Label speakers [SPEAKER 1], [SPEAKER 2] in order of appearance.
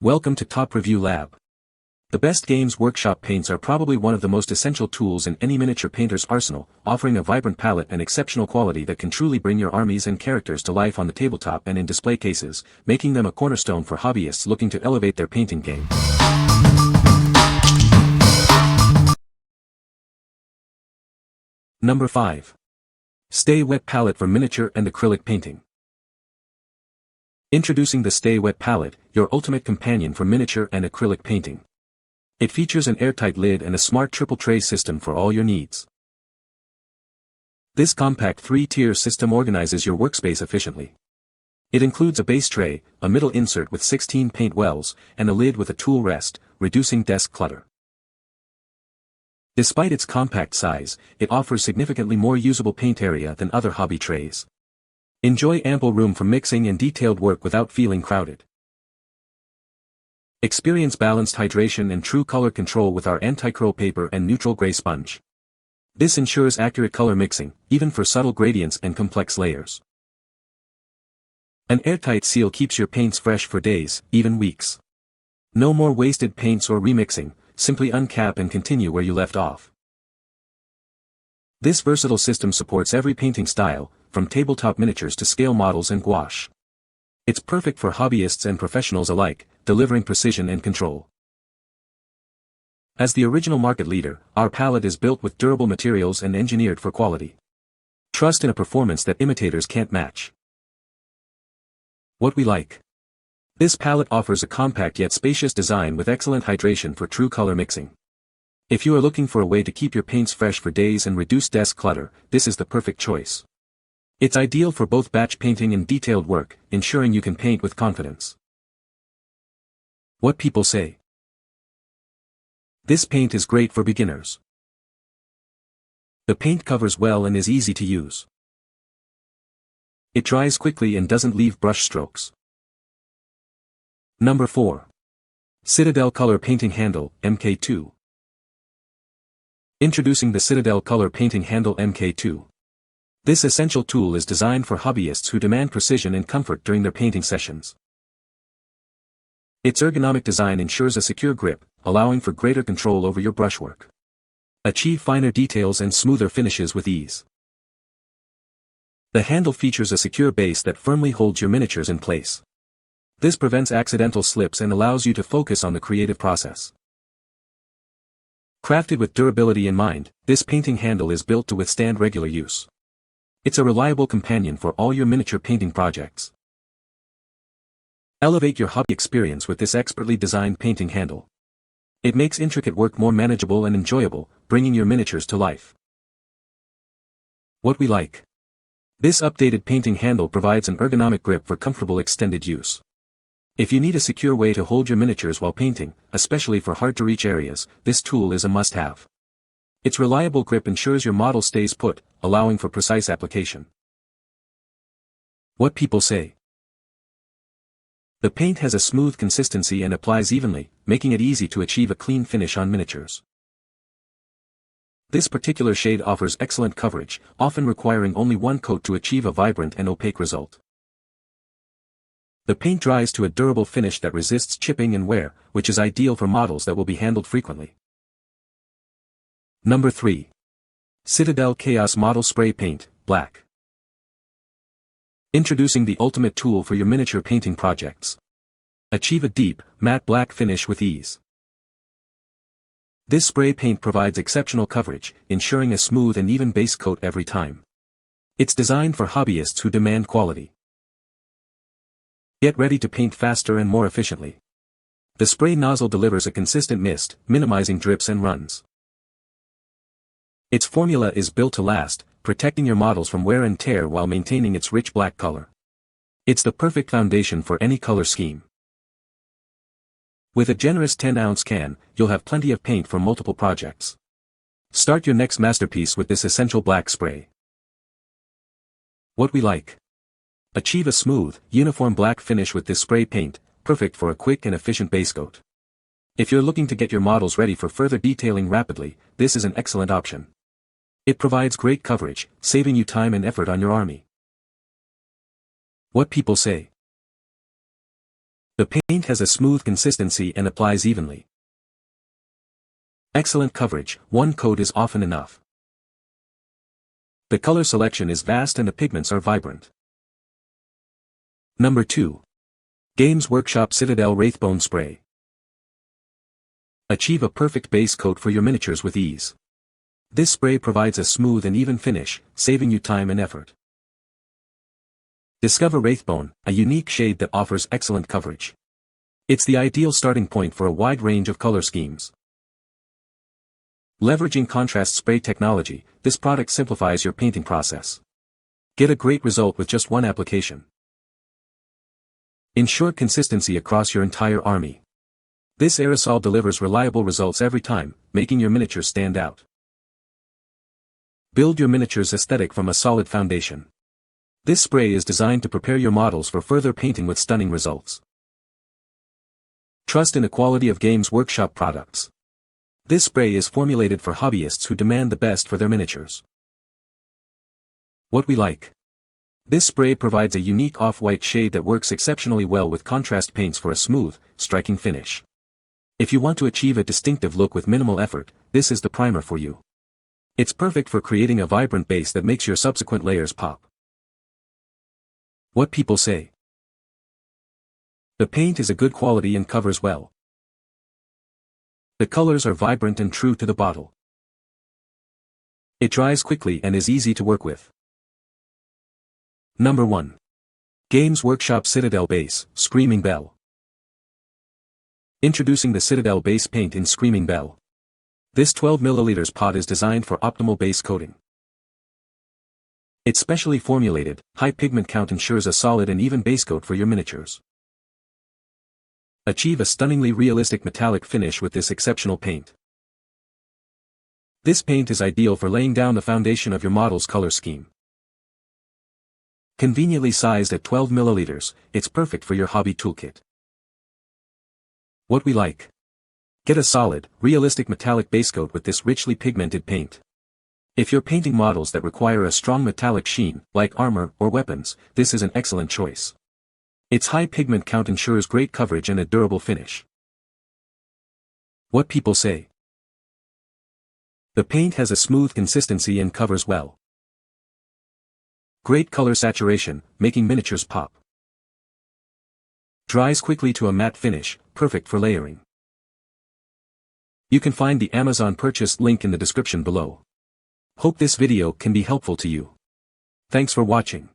[SPEAKER 1] Welcome to Top Review Lab. The best Games Workshop paints are probably one of the most essential tools in any miniature painter's arsenal, offering a vibrant palette and exceptional quality that can truly bring your armies and characters to life on the tabletop and in display cases, making them a cornerstone for hobbyists looking to elevate their painting game. Number 5. Stay Wet Palette for Miniature and Acrylic Painting. Introducing the Stay Wet Palette, your ultimate companion for miniature and acrylic painting. It features an airtight lid and a smart triple tray system for all your needs. This compact 3-tier system organizes your workspace efficiently. It includes a base tray, a middle insert with 16 paint wells, and a lid with a tool rest, reducing desk clutter. Despite its compact size, it offers significantly more usable paint area than other hobby trays. Enjoy ample room for mixing and detailed work without feeling crowded. Experience balanced hydration and true color control with our anti-curl paper and neutral gray sponge. This ensures accurate color mixing, even for subtle gradients and complex layers. An airtight seal keeps your paints fresh for days, even weeks. No more wasted paints or remixing, simply uncap and continue where you left off. This versatile system supports every painting style, from tabletop miniatures to scale models and gouache. It's perfect for hobbyists and professionals alike, delivering precision and control. As the original market leader, our palette is built with durable materials and engineered for quality. Trust in a performance that imitators can't match. What we like. This palette offers a compact yet spacious design with excellent hydration for true color mixing. If you are looking for a way to keep your paints fresh for days and reduce desk clutter, this is the perfect choice. It's ideal for both batch painting and detailed work, ensuring you can paint with confidence. What people say. This paint is great for beginners. The paint covers well and is easy to use. It dries quickly and doesn't leave brush strokes. Number 4. Citadel Color Painting Handle, MK2. Introducing the Citadel Color Painting Handle MK2. This essential tool is designed for hobbyists who demand precision and comfort during their painting sessions. Its ergonomic design ensures a secure grip, allowing for greater control over your brushwork. Achieve finer details and smoother finishes with ease. The handle features a secure base that firmly holds your miniatures in place. This prevents accidental slips and allows you to focus on the creative process. Crafted with durability in mind, this painting handle is built to withstand regular use. It's a reliable companion for all your miniature painting projects. Elevate your hobby experience with this expertly designed painting handle. It makes intricate work more manageable and enjoyable, bringing your miniatures to life. What we like. This updated painting handle provides an ergonomic grip for comfortable extended use. If you need a secure way to hold your miniatures while painting, especially for hard-to-reach areas, this tool is a must-have. Its reliable grip ensures your model stays put, allowing for precise application. What people say. The paint has a smooth consistency and applies evenly, making it easy to achieve a clean finish on miniatures. This particular shade offers excellent coverage, often requiring only one coat to achieve a vibrant and opaque result. The paint dries to a durable finish that resists chipping and wear, which is ideal for models that will be handled frequently. Number 3. Citadel Chaos Model Spray Paint, Black. Introducing the ultimate tool for your miniature painting projects. Achieve a deep, matte black finish with ease. This spray paint provides exceptional coverage, ensuring a smooth and even base coat every time. It's designed for hobbyists who demand quality. Get ready to paint faster and more efficiently. The spray nozzle delivers a consistent mist, minimizing drips and runs. Its formula is built to last, protecting your models from wear and tear while maintaining its rich black color. It's the perfect foundation for any color scheme. With a generous 10-ounce can, you'll have plenty of paint for multiple projects. Start your next masterpiece with this essential black spray. What we like. Achieve a smooth, uniform black finish with this spray paint, perfect for a quick and efficient base coat. If you're looking to get your models ready for further detailing rapidly, this is an excellent option. It provides great coverage, saving you time and effort on your army. What people say. The paint has a smooth consistency and applies evenly. Excellent coverage, one coat is often enough. The color selection is vast and the pigments are vibrant. Number 2. Games Workshop Citadel Wraithbone Spray. Achieve a perfect base coat for your miniatures with ease. This spray provides a smooth and even finish, saving you time and effort. Discover Wraithbone, a unique shade that offers excellent coverage. It's the ideal starting point for a wide range of color schemes. Leveraging contrast spray technology, this product simplifies your painting process. Get a great result with just one application. Ensure consistency across your entire army. This aerosol delivers reliable results every time, making your miniatures stand out. Build your miniatures aesthetic from a solid foundation. This spray is designed to prepare your models for further painting with stunning results. Trust in the quality of Games Workshop products. This spray is formulated for hobbyists who demand the best for their miniatures. What we like. This spray provides a unique off-white shade that works exceptionally well with contrast paints for a smooth, striking finish. If you want to achieve a distinctive look with minimal effort, this is the primer for you. It's perfect for creating a vibrant base that makes your subsequent layers pop. What people say. The paint is a good quality and covers well. The colors are vibrant and true to the bottle. It dries quickly and is easy to work with. Number 1. Games Workshop Citadel Base, Screaming Bell. Introducing the Citadel Base Paint in Screaming Bell. This 12 ml pot is designed for optimal base coating. Its specially formulated, high pigment count ensures a solid and even base coat for your miniatures. Achieve a stunningly realistic metallic finish with this exceptional paint. This paint is ideal for laying down the foundation of your model's color scheme. Conveniently sized at 12 ml, it's perfect for your hobby toolkit. What we like. Get a solid, realistic metallic base coat with this richly pigmented paint. If you're painting models that require a strong metallic sheen, like armor or weapons, this is an excellent choice. Its high pigment count ensures great coverage and a durable finish. What people say. The paint has a smooth consistency and covers well. Great color saturation, making miniatures pop. Dries quickly to a matte finish, perfect for layering. You can find the Amazon purchase link in the description below. Hope this video can be helpful to you. Thanks for watching.